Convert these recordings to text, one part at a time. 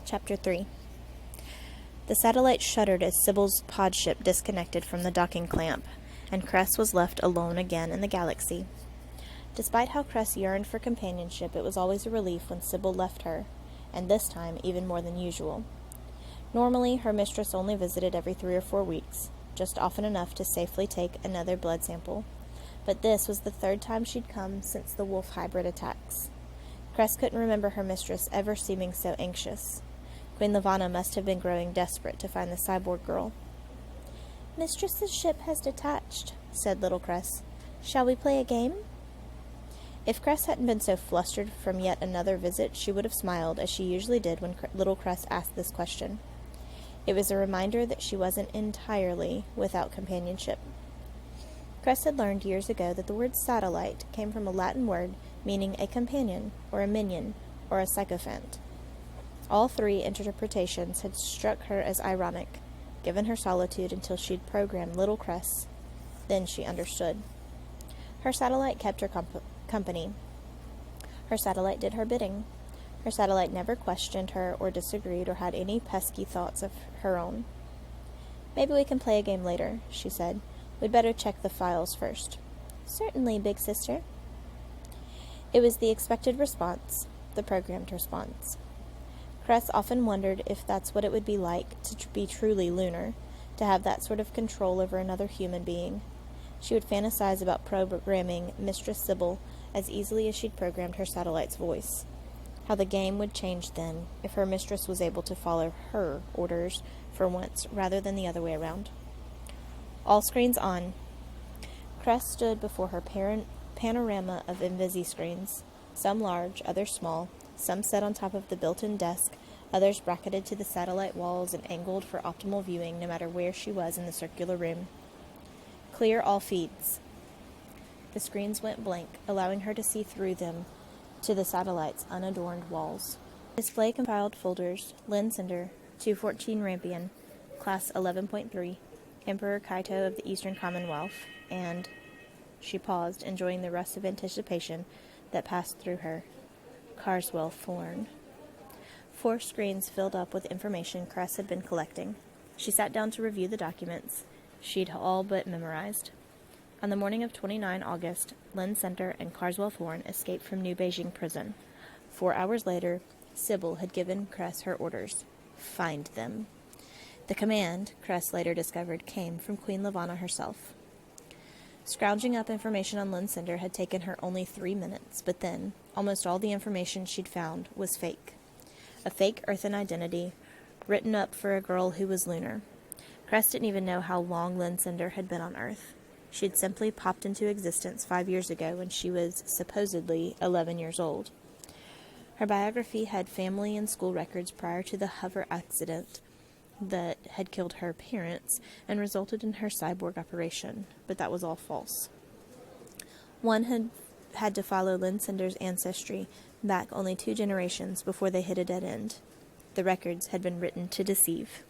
Chapter 3. The satellite shuddered as Sybil's pod ship disconnected from the docking clamp, and Cress was left alone again in the galaxy. Despite how Cress yearned for companionship, it was always a relief when Sybil left her, and this time even more than usual. Normally, her mistress only visited every 3 or 4 weeks, just often enough to safely take another blood sample. But this was the 3rd time she'd come since the wolf hybrid attacks. Cress couldn't remember her mistress ever seeming so anxious. Queen Lavanna must have been growing desperate to find the cyborg girl. "Mistress's ship has detached," said little Cress. "Shall we play a game?" If Cress hadn't been so flustered from yet another visit, she would have smiled, as she usually did when little Cress asked this question. It was a reminder that she wasn't entirely without companionship. Cress had learned years ago that the word satellite came from a Latin word meaning a companion, or a minion, or a sycophant. All 3 interpretations had struck her as ironic, given her solitude until she'd programmed little Cress. Then she understood. Her satellite kept her company. Her satellite did her bidding. Her satellite never questioned her or disagreed or had any pesky thoughts of her own. "Maybe we can play a game later," she said. "We'd better check the files first." "Certainly, big sister." It was the expected response, the programmed response. Cress often wondered if that's what it would be like to be truly lunar, to have that sort of control over another human being. She would fantasize about programming Mistress Sybil as easily as she'd programmed her satellite's voice. How the game would change then, if her mistress was able to follow her orders for once, rather than the other way around. All screens on. Cress stood before her panorama of Invisi screens, some large, others small, some set on top of the built-in desk, others bracketed to the satellite walls and angled for optimal viewing no matter where she was in the circular room. Clear all feeds. The screens went blank, allowing her to see through them to the satellite's unadorned walls. Display compiled folders: Lynn Cinder, 214 Rampion, Class 11.3, Emperor Kaito of the Eastern Commonwealth, and... She paused, enjoying the rush of anticipation that passed through her. Carswell Thorne. 4 screens filled up with information Cress had been collecting. She sat down to review the documents she'd all but memorized. On the morning of 29 August, Lynn Center and Carswell Thorne escaped from New Beijing prison. 4 hours later, Sybil had given Cress her orders. Find them. The command, Cress later discovered, came from Queen Lavanna herself. Scrounging up information on Lynn Cinder had taken her only 3 minutes, but then, almost all the information she'd found was fake. A fake Earthen identity, written up for a girl who was lunar. Cress didn't even know how long Lynn Cinder had been on Earth. She'd simply popped into existence 5 years ago when she was supposedly 11 years old. Her biography had family and school records prior to the hover accident that had killed her parents and resulted in her cyborg operation, but that was all false. One had to follow Lynn Cinder's ancestry back only 2 generations before they hit a dead end. The records had been written to deceive.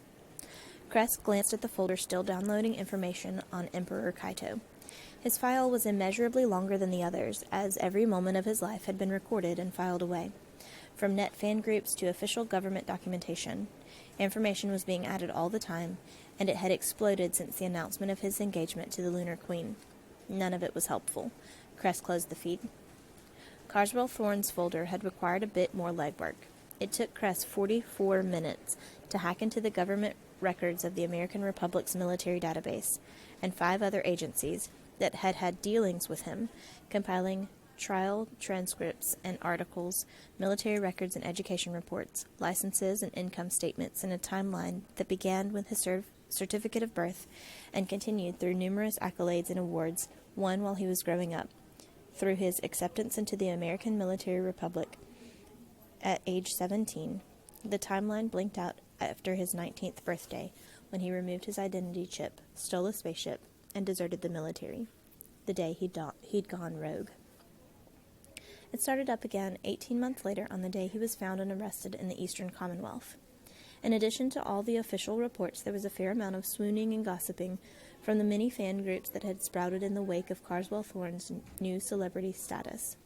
Cress glanced at the folder still downloading information on Emperor Kaito. His file was immeasurably longer than the others, as every moment of his life had been recorded and filed away. From net fan groups to official government documentation, information was being added all the time, and it had exploded since the announcement of his engagement to the Lunar Queen. None of it was helpful. Cress closed the feed. Carswell Thorne's folder had required a bit more legwork. It took Cress 44 minutes to hack into the government records of the American Republic's military database, and 5 other agencies that had had dealings with him, compiling trial transcripts and articles, military records and education reports, licenses and income statements in a timeline that began with his certificate of birth and continued through numerous accolades and awards won while he was growing up, through his acceptance into the American Military Republic at age 17. The timeline blinked out after his 19th birthday, when he removed his identity chip, stole a spaceship, and deserted the military, the day he'd gone rogue. It started up again 18 months later on the day he was found and arrested in the Eastern Commonwealth. In addition to all the official reports, there was a fair amount of swooning and gossiping from the many fan groups that had sprouted in the wake of Carswell Thorne's new celebrity status.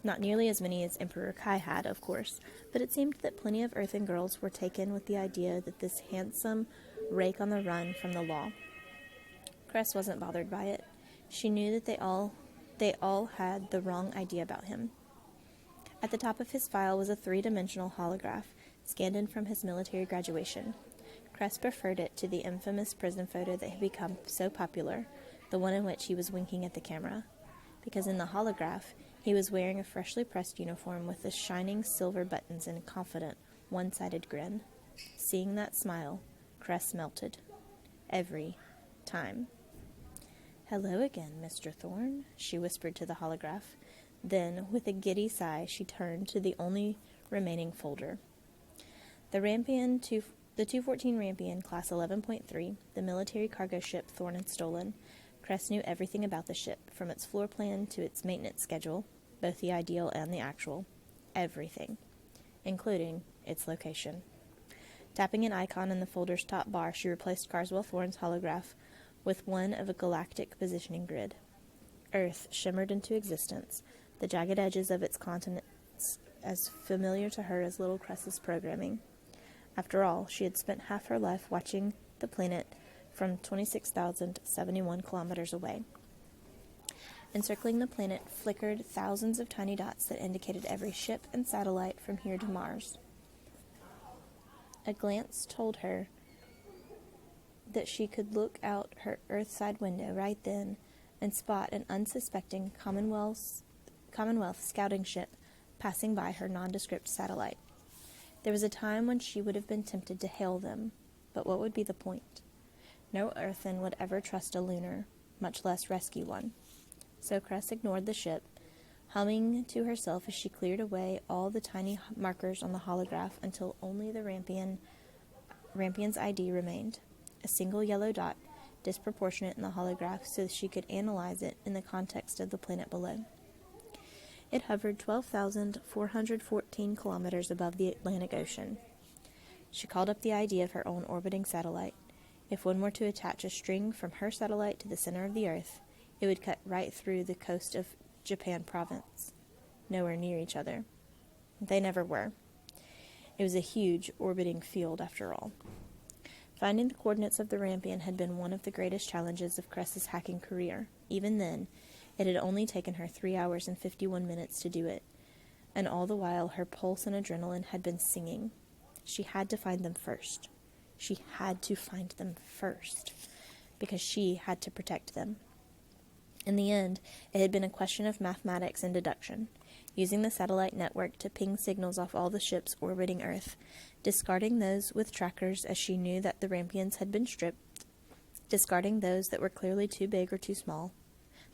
Not nearly as many as Emperor Kai had, of course, but it seemed that plenty of earthen girls were taken with the idea that this handsome rake on the run from the law. Cress wasn't bothered by it. She knew that they all had the wrong idea about him. At the top of his file was a three-dimensional holograph, scanned in from his military graduation. Cress preferred it to the infamous prison photo that had become so popular, the one in which he was winking at the camera, because in the holograph he was wearing a freshly pressed uniform with the shining silver buttons and a confident, one-sided grin. Seeing that smile, Cress melted. Every time. "Hello again, Mr. Thorne," she whispered to the holograph. Then, with a giddy sigh, she turned to the only remaining folder. The 214 Rampion, Class 11.3, the military cargo ship Thorne had stolen. Cress knew everything about the ship, from its floor plan to its maintenance schedule, both the ideal and the actual. Everything, including its location. Tapping an icon in the folder's top bar, she replaced Carswell Thorne's holograph with one of a galactic positioning grid. Earth shimmered into existence, the jagged edges of its continents as familiar to her as little Cress's programming. After all, she had spent half her life watching the planet from 26,071 kilometers away. Encircling the planet flickered thousands of tiny dots that indicated every ship and satellite from here to Mars. A glance told her that she could look out her Earthside window right then and spot an unsuspecting Commonwealth scouting ship passing by her nondescript satellite. There was a time when she would have been tempted to hail them, but what would be the point? No Earthen would ever trust a Lunar, much less rescue one. So Cress ignored the ship, humming to herself as she cleared away all the tiny markers on the holograph until only the Rampion's ID remained. A single yellow dot, disproportionate in the holograph so that she could analyze it in the context of the planet below. It hovered 12,414 kilometers above the Atlantic Ocean. She called up the idea of her own orbiting satellite. If one were to attach a string from her satellite to the center of the Earth, it would cut right through the coast of Japan Province. Nowhere near each other. They never were. It was a huge orbiting field, after all. Finding the coordinates of the Rampion had been one of the greatest challenges of Cress's hacking career. Even then, it had only taken her 3 hours and 51 minutes to do it, and all the while her pulse and adrenaline had been singing. She had to find them first. She had to find them first, because she had to protect them. In the end, it had been a question of mathematics and deduction, using the satellite network to ping signals off all the ships orbiting Earth, discarding those with trackers as she knew that the Rampions had been stripped, discarding those that were clearly too big or too small.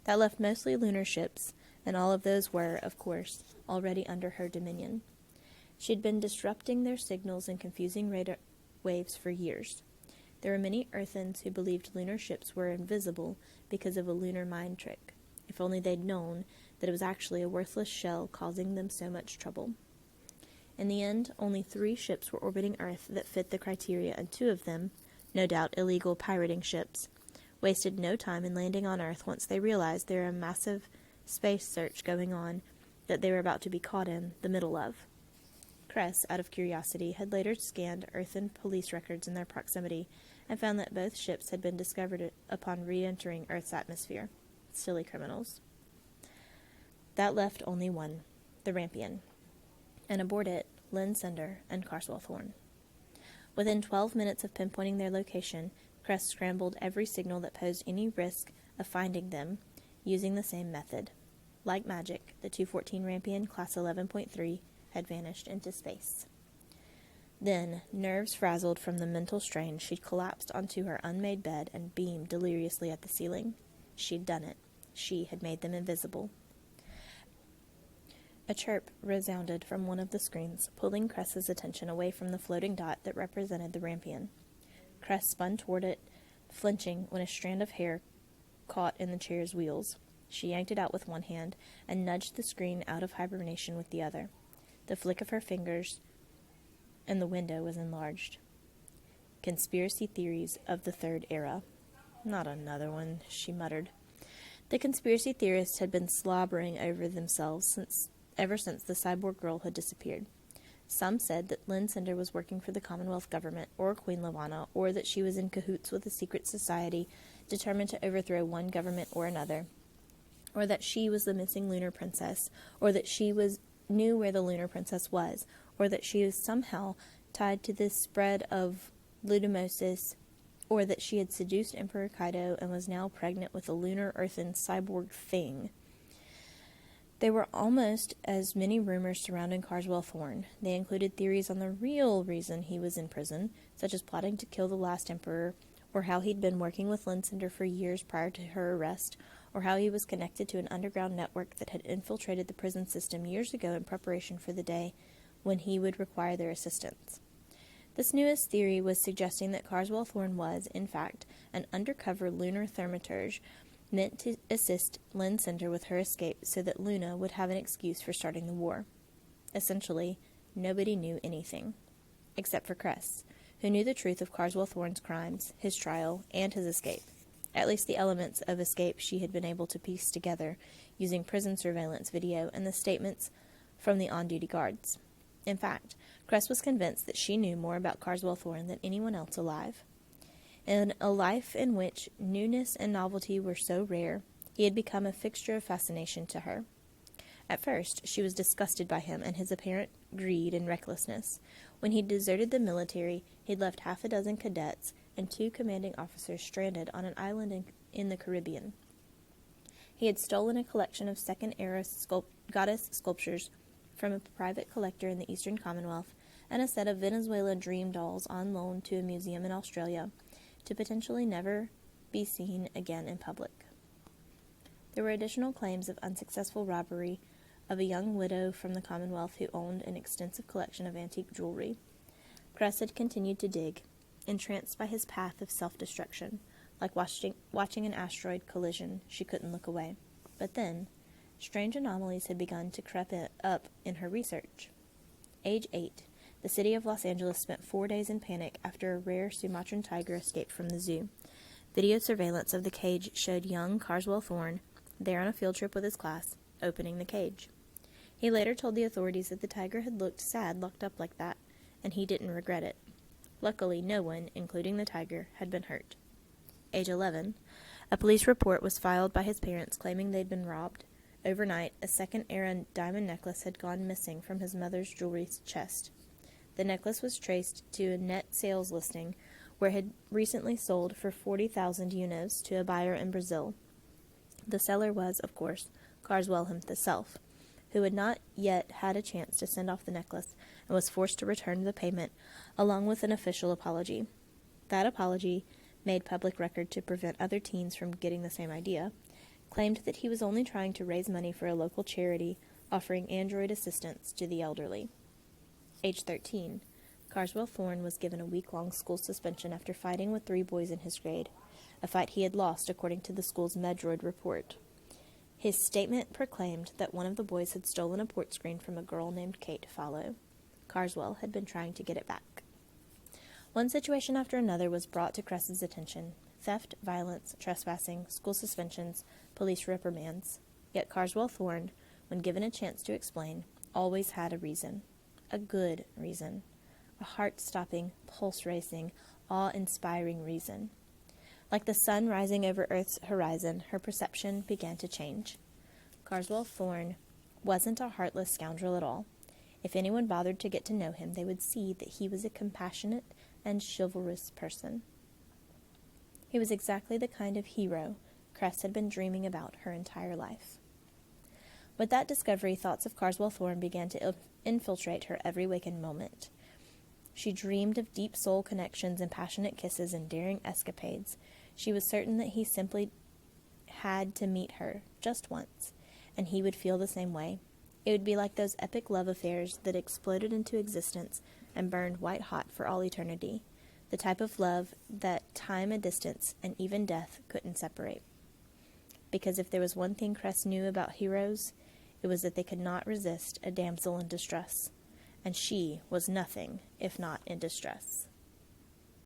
That left mostly lunar ships, and all of those were, of course, already under her dominion. She had been disrupting their signals and confusing radar waves for years. There were many Earthens who believed lunar ships were invisible because of a lunar mind trick. If only they'd known that it was actually a worthless shell causing them so much trouble. In the end, only 3 ships were orbiting Earth that fit the criteria, and 2 of them, no doubt illegal pirating ships, wasted no time in landing on Earth once they realized there was a massive space search going on that they were about to be caught in the middle of. Cress, out of curiosity, had later scanned Earthen police records in their proximity and found that both ships had been discovered upon re-entering Earth's atmosphere. Silly criminals. That left only one, the Rampion, and aboard it, Lynn Sender and Carswell Thorne. Within 12 minutes of pinpointing their location, Cress scrambled every signal that posed any risk of finding them, using the same method. Like magic, the 214 Rampion, Class 11.3, had vanished into space. Then, nerves frazzled from the mental strain, she collapsed onto her unmade bed and beamed deliriously at the ceiling. She'd done it. She had made them invisible. A chirp resounded from one of the screens, pulling Cress's attention away from the floating dot that represented the Rampion. Cress spun toward it, flinching when a strand of hair caught in the chair's wheels. She yanked it out with one hand and nudged the screen out of hibernation with the other. The flick of her fingers, and the window was enlarged. Conspiracy theories of the Third Era. Not another one, she muttered. The conspiracy theorists had been slobbering over themselves since ever since the cyborg girl had disappeared. Some said that Lynn Cinder was working for the Commonwealth government or Queen Lavanna, or that she was in cahoots with a secret society determined to overthrow one government or another, or that she was the missing lunar princess, or that knew where the lunar princess was, or that she was somehow tied to the spread of ludimosis, or that she had seduced Emperor Kaido and was now pregnant with a lunar earthen cyborg thing. There were almost as many rumors surrounding Carswell Thorne. They included theories on the real reason he was in prison, such as plotting to kill the last emperor, or how he'd been working with Lynn Cinder for years prior to her arrest, or how he was connected to an underground network that had infiltrated the prison system years ago in preparation for the day when he would require their assistance. This newest theory was suggesting that Carswell Thorne was, in fact, an undercover lunar thaumaturge meant to assist Lynn Cinder with her escape so that Luna would have an excuse for starting the war. Essentially, nobody knew anything, except for Cress, who knew the truth of Carswell Thorne's crimes, his trial, and his escape. At least the elements of escape she had been able to piece together using prison surveillance video and the statements from the on-duty guards. In fact, Cress was convinced that she knew more about Carswell Thorne than anyone else alive. In a life in which newness and novelty were so rare, he had become a fixture of fascination to her. At first, she was disgusted by him and his apparent greed and recklessness. When he deserted the military, he'd left 6 cadets and 2 commanding officers stranded on an island in the Caribbean. He had stolen a collection of second-era goddess sculptures from a private collector in the Eastern Commonwealth and a set of Venezuela dream dolls on loan to a museum in Australia, to potentially never be seen again in public. There were additional claims of unsuccessful robbery of a young widow from the Commonwealth who owned an extensive collection of antique jewelry. Cress had continued to dig, entranced by his path of self-destruction. Like watching an asteroid collision, she couldn't look away. But then, strange anomalies had begun to creep up in her research. Age 8. The city of Los Angeles spent 4 days in panic after a rare Sumatran tiger escaped from the zoo. Video surveillance of the cage showed young Carswell Thorne, there on a field trip with his class, opening the cage. He later told the authorities that the tiger had looked sad locked up like that, and he didn't regret it. Luckily, no one, including the tiger, had been hurt. Age 11. A police report was filed by his parents claiming they'd been robbed. Overnight, a second-era diamond necklace had gone missing from his mother's jewelry chest. The necklace was traced to a net sales listing where it had recently sold for 40,000 euros to a buyer in Brazil. The seller was, of course, Carswell himself, who had not yet had a chance to send off the necklace and was forced to return the payment along with an official apology. That apology, made public record to prevent other teens from getting the same idea, claimed that he was only trying to raise money for a local charity offering android assistance to the elderly. Age 13. Carswell Thorne was given a week-long school suspension after fighting with 3 boys in his grade, a fight he had lost according to the school's Medroid report. His statement proclaimed that one of the boys had stolen a port screen from a girl named Kate Fallow. Carswell had been trying to get it back. One situation after another was brought to Cress's attention: theft, violence, trespassing, school suspensions, police reprimands. Yet Carswell Thorne, when given a chance to explain, always had a reason. A good reason. A heart-stopping, pulse-racing, awe-inspiring reason. Like the sun rising over Earth's horizon, her perception began to change. Carswell Thorne wasn't a heartless scoundrel at all. If anyone bothered to get to know him, they would see that he was a compassionate and chivalrous person. He was exactly the kind of hero Cress had been dreaming about her entire life. With that discovery, thoughts of Carswell Thorne began to infiltrate her every waking moment. She dreamed of deep soul connections and passionate kisses and daring escapades. She was certain that he simply had to meet her, just once, and he would feel the same way. It would be like those epic love affairs that exploded into existence and burned white-hot for all eternity, the type of love that time and distance and even death couldn't separate. Because if there was one thing Cress knew about heroes, it was that they could not resist a damsel in distress, and she was nothing if not in distress.